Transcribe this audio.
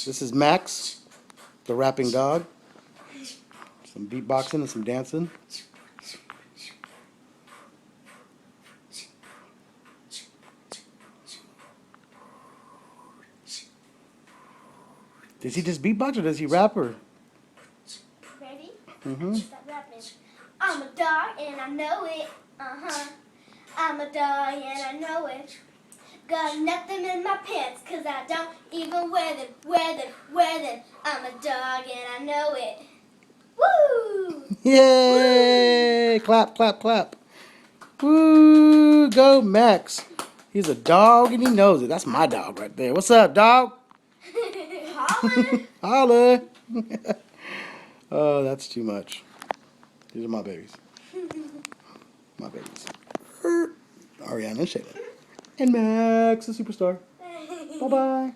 This is Max, the rapping dog. Some beatboxing and some dancing. Does he just beatbox or does he rap or? Ready? Mm-hmm. Stop rapping. I'm a dog and I know it. I'm a dog and I know it. Got nothing in my pants cause I don't even wear them. I'm a dog and I know it. Woo! Yay! Woo! Clap, clap, clap. Woo! Go Max. He's a dog and he knows it. That's my dog right there. What's up, dog? Holla! Holla! Oh, that's too much. These are my babies. My babies. Ariana and Shayla. And Max, the superstar. Bye-bye.